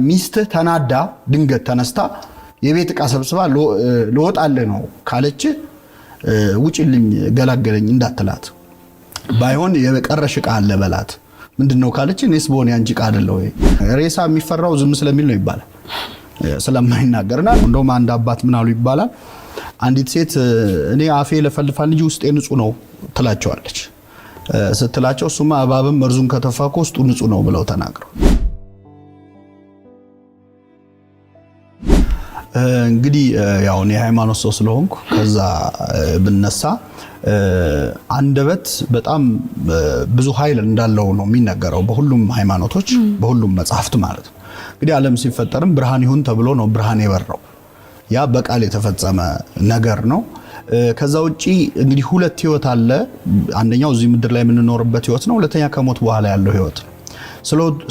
ሚስት ተናዳ ድንገት ተነስታ የቤት ዕቃ ሰብስባ ልወጣልህ ነው ካለች ውጪልኝ ገላገለኝ እንዳትላት ባይሆን የቀረሽ ዕቃ አለ በላት ምንድነው ካለች እኔስ በሆነ ያንቺ ዕቃ አይደለ ወይ ሬሳ የሚፈራው ዝም ስለሚል ነው ይባላል ስለማይናገርና እንደውም አንድ አባት ምን አሉ ይባላል አንዲት ሴት እኔ አፌ ለፈልፋል እንጂ ውስጤ ንጹህ ነው ትላቸዋለች ስትላቸው እሱማ እባብም መርዙን ከተፋኮ ውስጡ ንጹህ ነው ብለው ተናግረው እንግዲህ ያው እኔ ሃይማኖት ሰው ስለሆንኩ ከዛ ብነሳ አንደበት በጣም ብዙ ኃይል እንዳለው ነው የሚነገረው በሁሉም ሃይማኖቶች በሁሉም መጽሐፍት ማለት ነው እንግዲህ ዓለም ሲፈጠርም ብርሃን ይሁን ተብሎ ነው ብርሃን የበራው ያ በቃል የተፈጸመ ነገር ነው ከዛ ውጪ እንግዲህ ሁለት ህይወት አለ አንደኛው እዚህ ምድር ላይ የምንኖርበት ህይወት ነው ሁለተኛ ከሞት በኋላ ያለው ህይወት ነው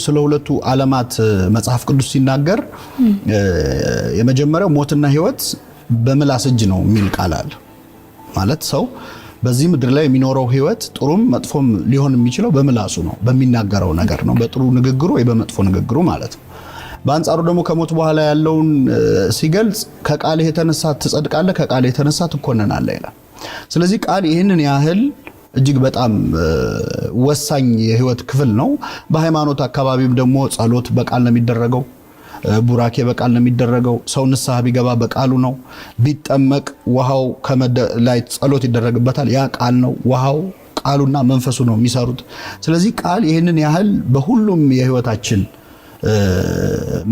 ስለ ሁለቱ ዓለማት መጽሐፍ ቅዱስ ሲናገር የመጀመሪያው ሞትና ህይወት በምላስ እጅ ነው የሚል ቃል አለ ማለት ሰው በዚህ ምድር ላይ የሚኖረው ህይወት ጥሩም መጥፎም ሊሆን የሚችለው በምላሱ ነው በሚናገረው ነገር ነው በጥሩ ንግግሩ ወይ በመጥፎ ንግግሩ ማለት ነው በአንጻሩ ደግሞ ከሞት በኋላ ያለውን ሲገልጽ ከቃልህ የተነሳ ትጸድቃለህ ከቃልህ የተነሳ ትኮነናለህ ይላል ስለዚህ ቃል ይሄንን ያህል እጅግ በጣም ወሳኝ የህይወት ክፍል ነው በሃይማኖት አካባቢም ደግሞ ጸሎት በቃል ነው የሚደረገው ቡራኬ በቃል ነው የሚደረገው ሰው ንስሐ ቢገባ በቃሉ ነው ቢጠመቅ ውሃው ላይ ጸሎት ይደረግበታል ያ ቃል ነው ውሃው ቃሉና መንፈሱ ነው የሚሰሩት ስለዚህ ቃል ይሄንን ያህል በሁሉም የህይወታችን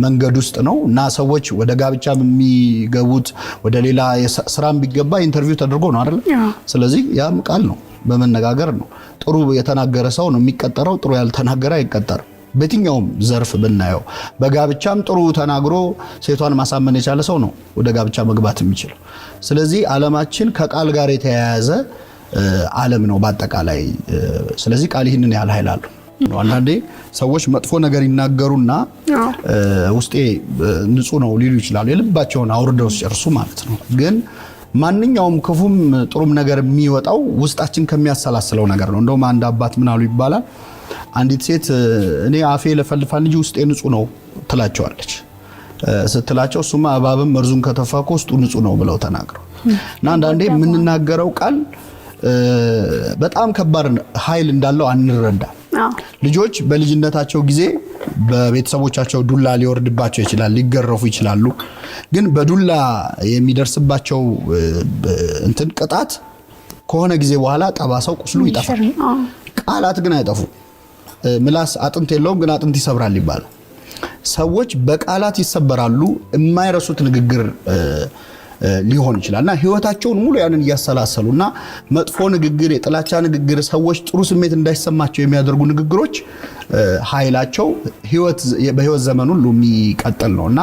መንገድ ውስጥ ነው እና ሰዎች ወደ ጋብቻ የሚገቡት ወደ ሌላ ስራም ቢገባ ኢንተርቪው ተደርጎ ነው አይደል ስለዚህ ያም ቃል ነው በመነጋገር ነው ጥሩ የተናገረ ሰው ነው የሚቀጠረው ጥሩ ያልተናገረ አይቀጠርም በየትኛውም ዘርፍ ብናየው በጋብቻም ጥሩ ተናግሮ ሴቷን ማሳመን የቻለ ሰው ነው ወደ ጋብቻ መግባት የሚችለው ስለዚህ ዓለማችን ከቃል ጋር የተያያዘ ዓለም ነው በአጠቃላይ ስለዚህ ቃል ይህንን ያህል ኃይል አለው አንዳንዴ ሰዎች መጥፎ ነገር ይናገሩና ውስጤ ንጹህ ነው ሊሉ ይችላሉ የልባቸውን አውርደው ሲጨርሱ ማለት ነው ግን ማንኛውም ክፉም ጥሩም ነገር የሚወጣው ውስጣችን ከሚያሰላስለው ነገር ነው እንደውም አንድ አባት ምን አሉ ይባላል አንዲት ሴት እኔ አፌ ለፈልፋል እንጂ ውስጤ ንጹህ ነው ትላቸዋለች ስትላቸው እሱማ እባብም መርዙን ከተፋኮ ውስጡ ንጹህ ነው ብለው ተናግረው እና አንዳንዴ የምንናገረው ቃል በጣም ከባድ ኃይል እንዳለው አንረዳ ልጆች በልጅነታቸው ጊዜ በቤተሰቦቻቸው ዱላ ሊወርድባቸው ይችላል ሊገረፉ ይችላሉ ግን በዱላ የሚደርስባቸው እንትን ቅጣት ከሆነ ጊዜ በኋላ ጠባሳው ቁስሉ ይጠፋል ቃላት ግን አይጠፉ ምላስ አጥንት የለውም ግን አጥንት ይሰብራል ይባላል ሰዎች በቃላት ይሰበራሉ የማይረሱት ንግግር ሊሆን ይችላልና ህይወታቸውን ሙሉ ያንን ያሰላሰሉና መጥፎ ንግግር የጥላቻ ንግግር ሰዎች ጥሩ ስሜት እንዳይሰማቸው የሚያደርጉ ንግግሮች ኃይላቸው በህይወት ዘመን ሁሉ የሚቀጥል ነውና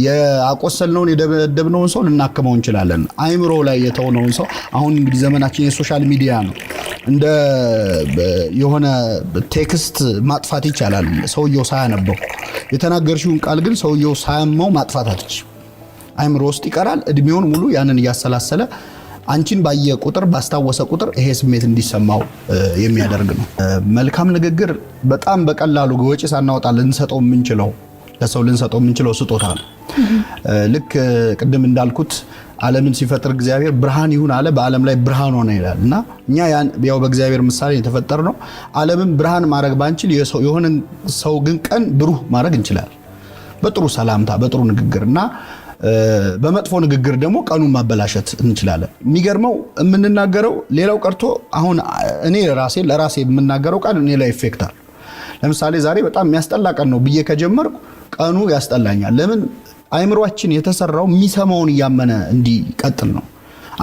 ያቆሰልነውን የደበደብነውን ሰው ልናከመው እንችላለን አይምሮ ላይ የተወነውን ሰው አሁን እንግዲህ ዘመናችን የሶሻል ሚዲያ ነው እንደ የሆነ ቴክስት ማጥፋት ይቻላል ሰውየው ሳያነበው የተናገርሽውን ቃል ግን ሰውየው ሳያመው ማጥፋት አትችልም አይምሮ ውስጥ ይቀራል እድሜውን ሙሉ ያንን ያሰላሰለ አንቺን ባየ ቁጥር ባስታወሰ ቁጥር ይሄ ስሜት እንዲሰማው የሚያደርግ ነው መልካም ንግግር በጣም በቀላሉ ወጪ ሳናወጣ ልንሰጠው የምንችለው ለሰው ልንሰጠው የምንችለው ስጦታ ነው ልክ ቅድም እንዳልኩት ዓለምን ሲፈጥር እግዚአብሔር ብርሃን ይሁን አለ በዓለም ላይ ብርሃን ሆነ ይላልና እኛ ያው በእግዚአብሔር ምሳሌ የተፈጠር ነው ዓለምን ብርሃን ማድረግ ባንችል የሆነ ሰው ግን ቀን ብሩህ ማድረግ እንችላለን በጥሩ ሰላምታ በጥሩ ንግግርና በመጥፎ ንግግር ደግሞ ቀኑን ማበላሸት እንችላለን የሚገርመው የምንናገረው ሌላው ቀርቶ አሁን እኔ ለራሴ የምናገረው ቃል እኔ ላይ ኢፌክት አለ ለምሳሌ ዛሬ በጣም የሚያስጠላ ቀን ነው ብዬ ከጀመርኩ ቀኑ ያስጠላኛል ለምን አይምሮአችን የተሰራው የሚሰማውን ያመነ እንዲቀጥል ነው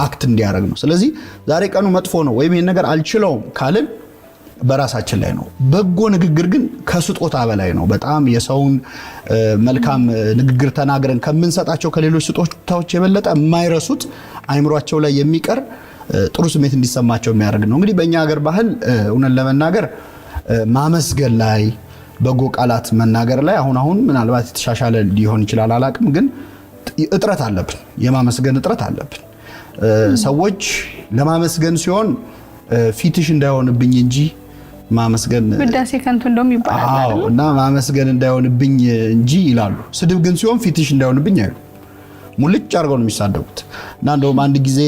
አክት እንዲያደርግ ነው ስለዚህ ዛሬ ቀኑ መጥፎ ነው ወይም ይሄን ነገር አልችለውም ካልን በራሳችን ላይ ነው በጎ ንግግር ግን ከስጦታ በላይ ነው በጣም የሰውን መልካም ንግግር ተናግረን ከምንሰጣቸው ከሌሎች ስጦታዎች የበለጠ የማይረሱት አይምሮአቸው ላይ የሚቀር ጥሩ ስሜት እንዲሰማቸው የሚያደርግ ነው እንግዲህ በእኛ ሀገር ባህል እውነት ለመናገር ማመስገን ላይ በጎ ቃላት መናገር ላይ አሁን ምናልባት የተሻሻለ ሊሆን ይችላል አላቅም ግን እጥረት አለብን የማመስገን እጥረት አለብን ሰዎች ለማመስገን ሲሆን ፊትሽ እንዳይሆንብኝ እንጂ ማመስገን ውዳሴ ከንቱ እንደውም ይባላል አይደል? እና ማመስገን እንዳይሆንብኝ እንጂ ይላሉ። ስድብ ግን ሲሆን ፊትሽ እንዳይሆንብኝ አይሉ ሙልጭ አድርገው ነው የሚሳደቡት። እና እንደውም አንድ ጊዜ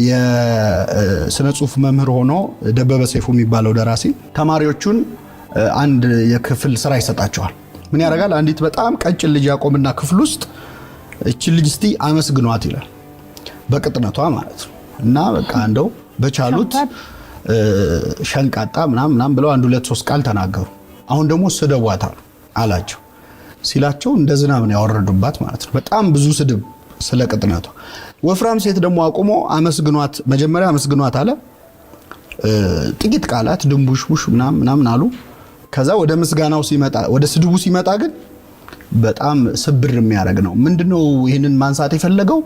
የስነ ጽሁፍ መምህር ሆኖ ደበበ ሰይፉ የሚባለው ደራሲ ተማሪዎቹን አንድ የክፍል ስራ ይሰጣቸዋል። ምን ያደርጋል? አንዲት በጣም ቀጭን ልጅ ያቆምና ክፍል ውስጥ እቺ ልጅ እስቲ አመስግኗት ይላል፣ በቅጥነቷ ማለት ነው። እና በቃ እንደው በቻሉት ሸንቃጣ ምናምን ብለው 1 2 3 ቃል ተናገሩ። አሁን ደግሞ ስደቧት አላቸው። ሲላቸው እንደ ዝናብ ነው ያወረዱባት ማለት ነው። በጣም ብዙ ስድብ ስለ ቅጥነቷ። ወፍራም ሴት ደግሞ አቁሞ አመስግኗት፣ መጀመሪያ አመስግኗት አለ። ጥቂት ቃላት ድንቡሽቡሽ ምናምን አሉ። ከዛ ወደ ምስጋናው ሲመጣ፣ ወደ ስድቡ ሲመጣ ግን በጣም ስብር የሚያደርግ ነው። ምንድነው ይሄንን ማንሳት የፈለገው?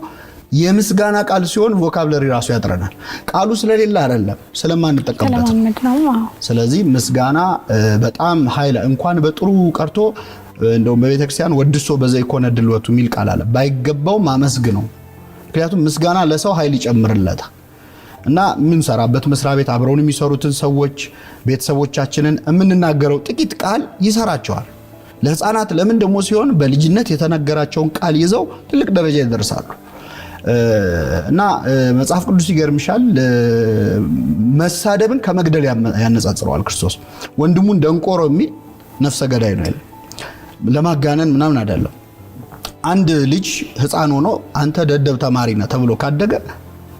የምስጋና ቃል ሲሆን ቮካብለሪ ራሱ ያጥረናል። ቃሉ ስለሌለ አይደለም ስለማንጠቀምበት ነው። ስለዚህ ምስጋና በጣም ኃይል እንኳን በጥሩ ቀርቶ እንደው በቤተክርስቲያን ወድሶ በዘይኮነ ድልወቱ ሚል ቃል አለ። ባይገባው ማመስግነው። ምክንያቱም ምስጋና ለሰው ኃይል ይጨምርለታል። እና ምን ሰራበት መስሪያ ቤት አብረውን የሚሰሩትን ሰዎች ቤተሰቦቻችንን የምንናገረው ጥቂት ቃል ይሰራቸዋል። ለህፃናት ለምን ደግሞ ሲሆን በልጅነት የተነገራቸውን ቃል ይዘው ትልቅ ደረጃ ይደርሳሉ። እና መጽሐፍ ቅዱስ ይገርምሻል መሳደብን ከመግደል ያነጻጽረዋል ክርስቶስ። ወንድሙን ደንቆሮ የሚል ነፍሰ ገዳይ ነው ያለ፣ ለማጋነን ምናምን አይደለም። አንድ ልጅ ህፃን ሆኖ አንተ ደደብ ተማሪ ነህ ተብሎ ካደገ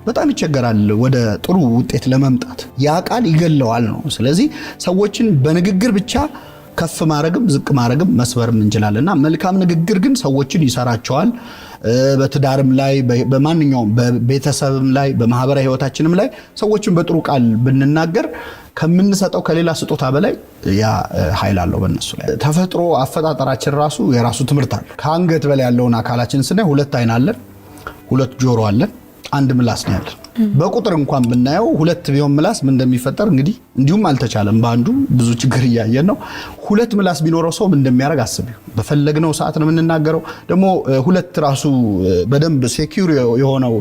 በጣም ይቸገራል ወደ ጥሩ ውጤት ለመምጣት። ያ ቃል ይገለዋል ነው። ስለዚህ ሰዎችን በንግግር ብቻ ከፍ ማረግም ዝቅ ማረግም መስበርም እንችላለንና መልካም ንግግር ግን ሰዎችን ይሰራቸዋል። በትዳርም ላይ በማንኛውም በቤተሰብም ላይ በማህበራዊ ህይወታችንም ላይ ሰዎችን በጥሩ ቃል ብንናገር ከምንሰጠው ከሌላ ስጦታ በላይ ያ ኃይል አለው በእነሱ ላይ። ተፈጥሮ አፈጣጠራችን ራሱ የራሱ ትምህርት አለ። ከአንገት በላይ ያለውን አካላችን ስናይ 2 አይን አለን፣ 2 ጆሮ አለን፣ 1 ምላስ ነው ያለን። በቁጥር እንኳን ብናየው 2 ቢሆን ምላስ ምን እንደሚፈጠር እንግዲህ እንዲሁም አልተቻለም። በአንዱ ብዙ ችግር እያየን ነው። 2 ምላስ ቢኖረው ሰው ምን እንደሚያደርግ አስቢው። በፈለግነው ሰዓት ነው የምንናገረው። ደግሞ 2 ራሱ በደንብ ሴኩር የሆነው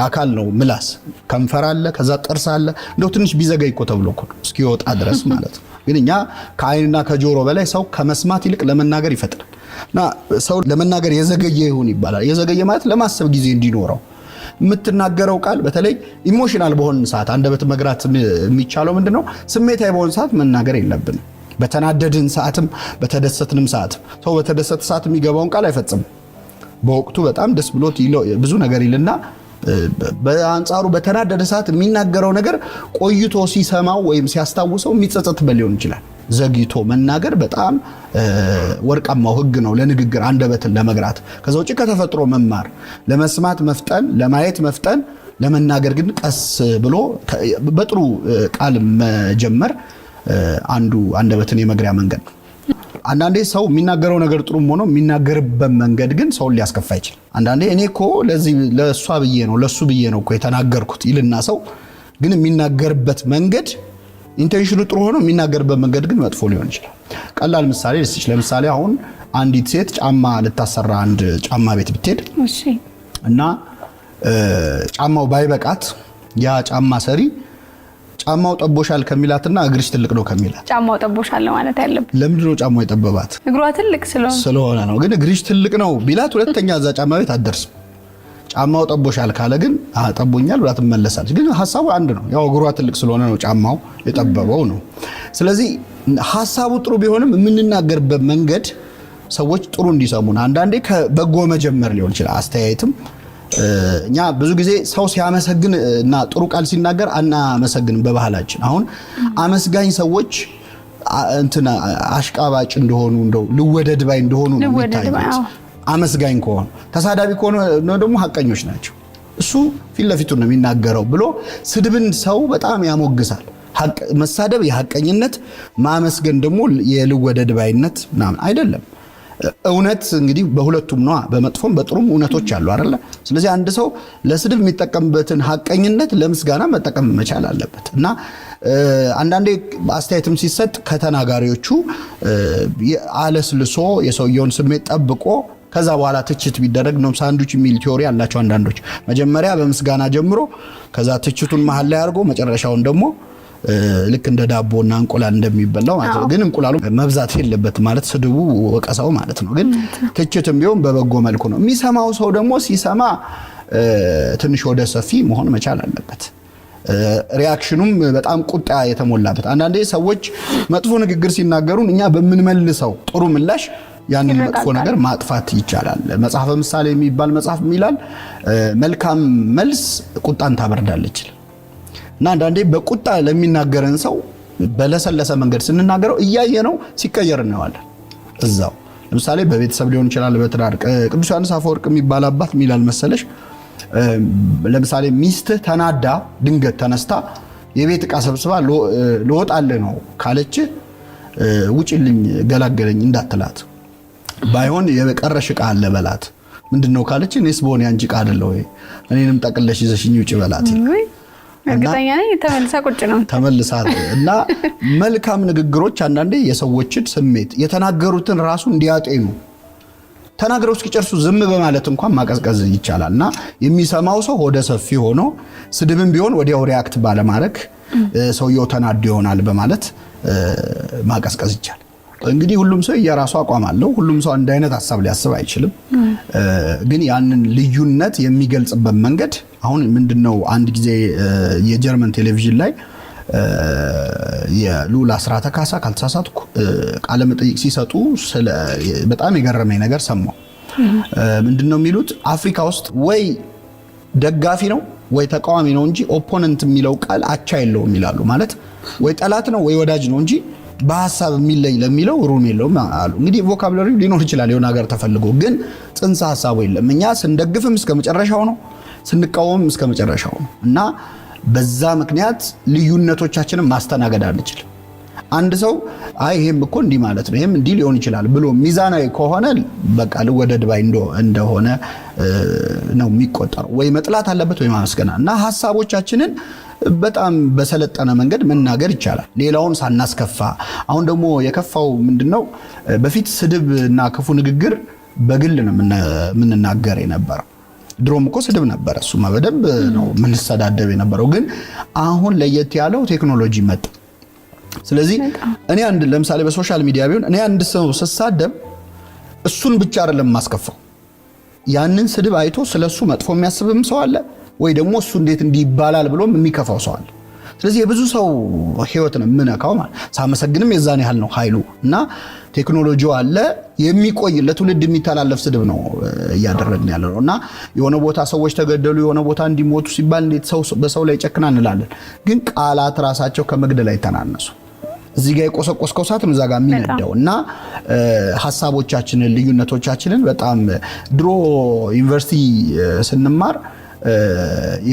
አካል ነው ምላስ። ከንፈር አለ፣ ከዛ ጥርስ አለ። እንደው ትንሽ ቢዘገይ እኮ ተብሎ እኮ እስኪወጣ ድረስ ማለት ነው። ግን እኛ ከአይንና ከጆሮ በላይ ሰው ከመስማት ይልቅ ለመናገር ይፈጥናል። እና ሰው ለመናገር የዘገየ ይሁን ይባላል። የዘገየ ማለት ለማሰብ ጊዜ እንዲኖረው የምትናገረው ቃል በተለይ ኢሞሽናል በሆነ ሰዓት አንደበት መግራት የሚቻለው ምንድነው? ስሜታዊ በሆነ ሰዓት መናገር የለብንም። በተናደድን ሰዓትም በተደሰትንም ሰዓትም ሰው በተደሰተ ሰዓት የሚገባውን ቃል አይፈጽም። በወቅቱ በጣም ደስ ብሎት ብዙ ነገር ይልና በአንጻሩ በተናደደ ሰዓት የሚናገረው ነገር ቆይቶ ሲሰማው ወይም ሲያስታውሰው የሚጸጸትበት ሊሆን ይችላል። ዘግይቶ መናገር በጣም ወርቃማው ህግ ነው ለንግግር አንደበትን ለመግራት። ከዛ ውጪ ከተፈጥሮ መማር፣ ለመስማት መፍጠን፣ ለማየት መፍጠን፣ ለመናገር ግን ቀስ ብሎ በጥሩ ቃል መጀመር አንዱ አንደበትን የመግሪያ መንገድ ነው። አንዳንዴ ሰው የሚናገረው ነገር ጥሩም ሆኖ የሚናገርበት መንገድ ግን ሰውን ሊያስከፋ ይችላል። አንዳንዴ እኔ እኮ ለሷ ብዬ ነው ለሱ ብዬ ነው እኮ የተናገርኩት ይልና ሰው ግን የሚናገርበት መንገድ ኢንቴንሽኑ ጥሩ ሆኖ የሚናገርበት መንገድ ግን መጥፎ ሊሆን ይችላል። ቀላል ምሳሌ ልስጥሽ። ለምሳሌ አሁን አንዲት ሴት ጫማ ልታሰራ አንድ ጫማ ቤት ብትሄድ እና ጫማው ባይበቃት ያ ጫማ ሰሪ ጫማው ጠቦሻል ከሚላትና እግርሽ ትልቅ ነው ከሚላት ጫማው ጠቦሻል ማለት ያለበት ለምንድን ነው ጫማው የጠበባት? እግሯ ትልቅ ስለሆነ ነው። ግን እግርሽ ትልቅ ነው ቢላት ሁለተኛ እዛ ጫማ ቤት አትደርስም። ጫማው ጠቦሻል ካለ ግን ጠቦኛል ብላ ትመለሳለች። ግን ሐሳቡ አንድ ነው። ያው እግሯ ትልቅ ስለሆነ ነው ጫማው የጠበበው ነው። ስለዚህ ሐሳቡ ጥሩ ቢሆንም የምንናገርበት መንገድ ሰዎች ጥሩ እንዲሰሙን አንዳንዴ ከበጎ መጀመር ሊሆን ይችላል። አስተያየትም እኛ ብዙ ጊዜ ሰው ሲያመሰግን እና ጥሩ ቃል ሲናገር አናመሰግንም በባህላችን። አሁን አመስጋኝ ሰዎች እንትና አሽቃባጭ እንደሆኑ እንደው ልወደድ ባይ እንደሆኑ ነው የሚታዩት። አመስጋኝ ከሆነ ተሳዳቢ ከሆነ ነው ደግሞ ሐቀኞች ናቸው። እሱ ፊት ለፊቱ ነው የሚናገረው ብሎ ስድብን ሰው በጣም ያሞግሳል። መሳደብ የሐቀኝነት፣ ማመስገን ደግሞ የልወደድ ባይነት ምናምን አይደለም። እውነት እንግዲህ በሁለቱም ነው፣ በመጥፎም በጥሩም እውነቶች አሉ አይደለ? ስለዚህ አንድ ሰው ለስድብ የሚጠቀምበትን ሐቀኝነት ለምስጋና መጠቀም መቻል አለበት። እና አንዳንዴ አስተያየትም ሲሰጥ ከተናጋሪዎቹ አለስልሶ የሰውየውን ስሜት ጠብቆ ከዛ በኋላ ትችት ቢደረግ ነው ሳንዱች የሚል ቲዮሪ አላቸው አንዳንዶች። መጀመሪያ በምስጋና ጀምሮ ከዛ ትችቱን መሃል ላይ አድርጎ መጨረሻውን ደግሞ ልክ እንደ ዳቦና እንቁላል እንደሚበላው ማለት ነው። ግን እንቁላሉ መብዛት የለበት ማለት ስድቡ ወቀሳው ማለት ነው። ግን ትችትም ቢሆን በበጎ መልኩ ነው። የሚሰማው ሰው ደግሞ ሲሰማ ትንሽ ወደ ሰፊ መሆን መቻል አለበት። ሪአክሽኑም በጣም ቁጣ የተሞላበት አንዳንዴ ሰዎች መጥፎ ንግግር ሲናገሩን እኛ በምንመልሰው ጥሩ ምላሽ ያንን መጥፎ ነገር ማጥፋት ይቻላል። መጽሐፈ ምሳሌ የሚባል መጽሐፍ ይላል መልካም መልስ ቁጣን ታበርዳለች። እና አንዳንዴ በቁጣ ለሚናገረን ሰው በለሰለሰ መንገድ ስንናገረው እያየነው ሲቀየር እናዋለን። እዛው ለምሳሌ በቤተሰብ ሊሆን ይችላል፣ በትዳር ቅዱስ ዮሐንስ አፈወርቅ የሚባል አባት ሚላል መሰለሽ ለምሳሌ ሚስት ተናዳ ድንገት ተነስታ የቤት ዕቃ ሰብስባ ልወጣልህ ነው ካለች ውጪልኝ ገላገለኝ እንዳትላት፣ ባይሆን የቀረሽ ዕቃ አለ በላት። ምንድነው ካለች እኔስ በሆነ ያንቺ ዕቃ አይደለ ወይ እኔንም ጠቅለሽ ይዘሽኝ ውጪ በላት። እርግጠኛ ነኝ ተመልሳ ቁጭ ነው ተመልሳ። እና መልካም ንግግሮች አንዳንዴ የሰዎችን ስሜት የተናገሩትን ራሱ እንዲያጤኑ ተናግረው እስኪጨርሱ ዝም በማለት እንኳን ማቀዝቀዝ ይቻላልና የሚሰማው ሰው ወደ ሰፊ ሆኖ ስድብም ቢሆን ወዲያው ሪአክት ባለማድረግ ሰውየው ተናዶ ይሆናል በማለት ማቀዝቀዝ ይቻላል። እንግዲህ ሁሉም ሰው የራሱ አቋም አለው። ሁሉም ሰው አንድ አይነት ሐሳብ ሊያስብ አይችልም። ግን ያንን ልዩነት የሚገልጽበት መንገድ አሁን ምንድነው አንድ ጊዜ የጀርመን ቴሌቪዥን ላይ የሉላ አስራተ ካሳ ካልተሳሳትኩ ቃለ መጠይቅ ሲሰጡ በጣም የገረመኝ ነገር ሰማሁ። ምንድነው የሚሉት አፍሪካ ውስጥ ወይ ደጋፊ ነው ወይ ተቃዋሚ ነው እንጂ ኦፖነንት የሚለው ቃል አቻ የለውም ይላሉ። ማለት ወይ ጠላት ነው ወይ ወዳጅ ነው እንጂ በሐሳብ የሚለይ ለሚለው ሩም የለውም አሉ። እንግዲህ ቮካብላሪው ሊኖር ይችላል የሆነ ሀገር ተፈልጎ፣ ግን ጽንሰ ሐሳቡ የለም። እኛ ስንደግፍም እስከ መጨረሻው ነው፣ ስንቃወምም እስከ መጨረሻው ነው። እና በዛ ምክንያት ልዩነቶቻችንን ማስተናገድ አንችልም። አንድ ሰው አይ ይሄም እኮ እንዲህ ማለት ነው ይሄም እንዲህ ሊሆን ይችላል ብሎ ሚዛናዊ ከሆነ በቃ ልወደድ ባይ እንደሆነ ነው የሚቆጠረው። ወይ መጥላት አለበት ወይ ማመስገና። እና ሐሳቦቻችንን በጣም በሰለጠነ መንገድ መናገር ይቻላል ሌላውን ሳናስከፋ። አሁን ደግሞ የከፋው ምንድነው በፊት ስድብ እና ክፉ ንግግር በግል ነው የምንናገር የነበረው። ድሮም እኮ ስድብ ነበር፣ እሱማ በደንብ ነው የምንሰዳደብ የነበረው። ግን አሁን ለየት ያለው ቴክኖሎጂ መጣ። ስለዚህ እኔ አንድ ለምሳሌ በሶሻል ሚዲያ ቢሆን እኔ አንድ ሰው ስሳደብ እሱን ብቻ አይደለም ማስከፋው፣ ያንን ስድብ አይቶ ስለሱ መጥፎ የሚያስብም ሰው አለ፣ ወይ ደግሞ እሱ እንዴት እንዲባላል ብሎም የሚከፋው ሰው አለ። ስለዚህ የብዙ ሰው ህይወት ነው የምነካው ማለት ሳመሰግንም የዛን ያህል ነው ኃይሉ። እና ቴክኖሎጂው አለ የሚቆይ ለትውልድ የሚተላለፍ ስድብ ነው እያደረግን ያለው። እና የሆነ ቦታ ሰዎች ተገደሉ የሆነ ቦታ እንዲሞቱ ሲባል እንዴት ሰው በሰው ላይ ጨክና እንላለን። ግን ቃላት ራሳቸው ከመግደል አይተናነሱ። እዚህ ጋር የቆሰቆስከው ሰዓት ነው እዛ ጋር የሚነዳው። እና ሐሳቦቻችንን ልዩነቶቻችንን በጣም ድሮ ዩኒቨርሲቲ ስንማር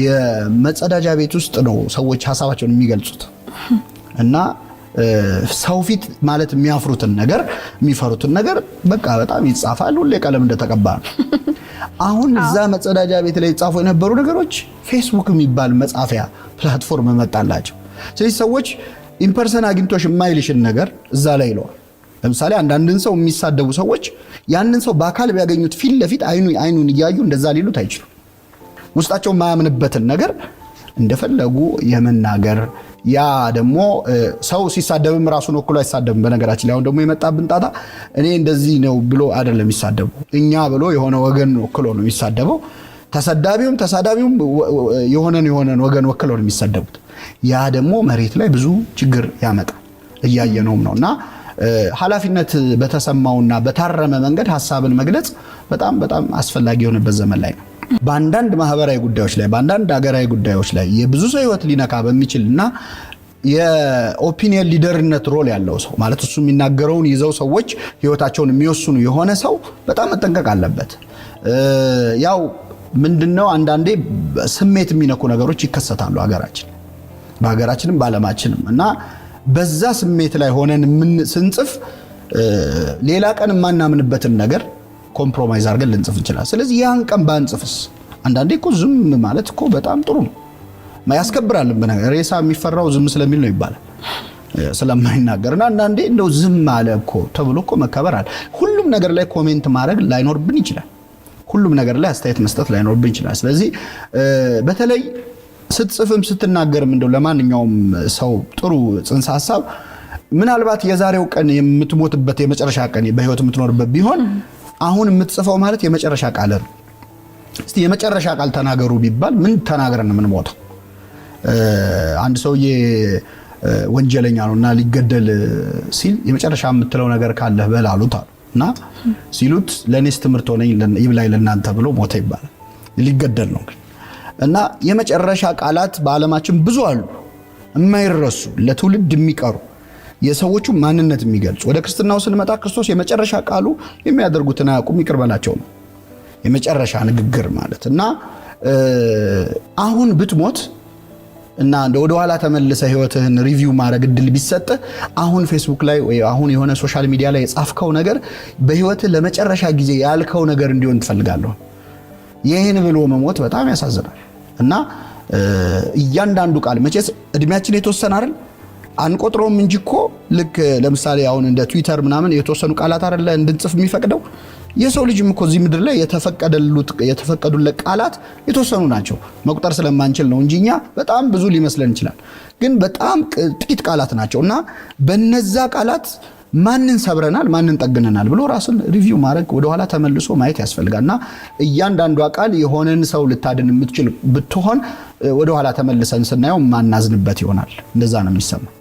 የመጸዳጃ ቤት ውስጥ ነው ሰዎች ሐሳባቸውን የሚገልጹት። እና ሰው ፊት ማለት የሚያፍሩትን ነገር የሚፈሩትን ነገር በቃ በጣም ይጻፋል፣ ሁሌ ቀለም እንደተቀባ ነው። አሁን እዛ መጸዳጃ ቤት ላይ ይጻፉ የነበሩ ነገሮች ፌስቡክ የሚባል መጻፊያ ፕላትፎርም መጣላቸው። ስለዚህ ሰዎች ኢምፐርሰን አግኝቶሽ የማይልሽን ነገር እዛ ላይ ይለዋል። ለምሳሌ አንዳንድን ሰው የሚሳደቡ ሰዎች ያንን ሰው በአካል ቢያገኙት ፊት ለፊት አይኑን እያዩ እንደዛ ሊሉት አይችሉም። ውስጣቸው የማያምንበትን ነገር እንደፈለጉ የመናገር ያ ደግሞ ሰው ሲሳደብም ራሱን ወክሎ አይሳደብም። በነገራችን ላይ አሁን ደግሞ የመጣብን ጣጣ እኔ እንደዚህ ነው ብሎ አይደለም የሚሳደበው፣ እኛ ብሎ የሆነ ወገን ወክሎ ነው የሚሳደበው። ተሰዳቢውም ተሳዳቢውም የሆነን ወገን ወክሎ ነው የሚሳደቡት። ያ ደግሞ መሬት ላይ ብዙ ችግር ያመጣል እያየነውም ነው። እና ኃላፊነት በተሰማውና በታረመ መንገድ ሐሳብን መግለጽ በጣም በጣም አስፈላጊ የሆነበት ዘመን ላይ ነው። በአንዳንድ ማህበራዊ ጉዳዮች ላይ በአንዳንድ ሀገራዊ ጉዳዮች ላይ የብዙ ሰው ህይወት ሊነካ በሚችልና የኦፒኒየን ሊደርነት ሮል ያለው ሰው ማለት እሱ የሚናገረውን ይዘው ሰዎች ህይወታቸውን የሚወስኑ የሆነ ሰው በጣም መጠንቀቅ አለበት። ያው ምንድነው አንዳንዴ ስሜት የሚነኩ ነገሮች ይከሰታሉ በሀገራችንም በዓለማችንም። እና በዛ ስሜት ላይ ሆነን ስንጽፍ ሌላ ቀን የማናምንበትን ነገር ኮምፕሮማይዝ አድርገን ልንጽፍ እንችላለን። ስለዚህ ያን ቀን ባንጽፍስ? አንዳንዴ እኮ ዝም ማለት እኮ በጣም ጥሩ ነው፣ ያስከብራል። በነገር ሬሳ የሚፈራው ዝም ስለሚል ነው ይባላል፣ ስለማይናገርና አንዳንዴ እንደው ዝም አለ እኮ ተብሎ እኮ መከበር አለ። ሁሉም ነገር ላይ ኮሜንት ማድረግ ላይኖርብን ይችላል፣ ሁሉም ነገር ላይ አስተያየት መስጠት ላይኖርብን ይችላል። ስለዚህ በተለይ ስትጽፍም ስትናገርም እንደው ለማንኛውም ሰው ጥሩ ጽንሰ ሐሳብ ምናልባት የዛሬው ቀን የምትሞትበት የመጨረሻ ቀን በህይወት የምትኖርበት ቢሆን አሁን የምትጽፈው ማለት የመጨረሻ ቃል ነው። እስቲ የመጨረሻ ቃል ተናገሩ ቢባል ምን ተናግረን ምን ሞተው? አንድ ሰውዬ ወንጀለኛ ነውና ሊገደል ሲል የመጨረሻ የምትለው ነገር ካለ በል አሉት እና ሲሉት ለኔስ ትምህርት ሆነኝ ይብላኝ ለናንተ ብሎ ሞተ ይባላል። ሊገደል ነው እና የመጨረሻ ቃላት በዓለማችን ብዙ አሉ የማይረሱ ለትውልድ የሚቀሩ የሰዎቹ ማንነት የሚገልጹ። ወደ ክርስትናው ስንመጣ ክርስቶስ የመጨረሻ ቃሉ የሚያደርጉትን አያውቁም ይቅር በላቸው ነው የመጨረሻ ንግግር ማለት እና አሁን ብትሞት እና ወደ ኋላ ተመልሰ ህይወትህን ሪቪው ማድረግ እድል ቢሰጥ አሁን ፌስቡክ ላይ ወይ አሁን የሆነ ሶሻል ሚዲያ ላይ የጻፍከው ነገር በህይወትህ ለመጨረሻ ጊዜ ያልከው ነገር እንዲሆን ትፈልጋለህ። ይሄን ብሎ መሞት በጣም ያሳዝናል እና እያንዳንዱ ቃል መቼስ እድሜያችን የተወሰነ አይደል አንቆጥሮም እንጂ እኮ ልክ ለምሳሌ አሁን እንደ ትዊተር ምናምን የተወሰኑ ቃላት አይደለ እንድንጽፍ የሚፈቅደው የሰው ልጅም እኮ እዚህ ምድር ላይ የተፈቀዱለት ቃላት የተወሰኑ ናቸው መቁጠር ስለማንችል ነው እንጂኛ በጣም ብዙ ሊመስለን ይችላል ግን በጣም ጥቂት ቃላት ናቸው እና በነዛ ቃላት ማንን ሰብረናል ማንን ጠግነናል ብሎ ራስን ሪቪው ማድረግ ወደ ኋላ ተመልሶ ማየት ያስፈልጋልና እያንዳንዱ ቃል የሆነን ሰው ልታድን የምትችል ብትሆን ወደ ኋላ ተመልሰን ስናየው ማናዝንበት ይሆናል እንደዛ ነው የሚሰማው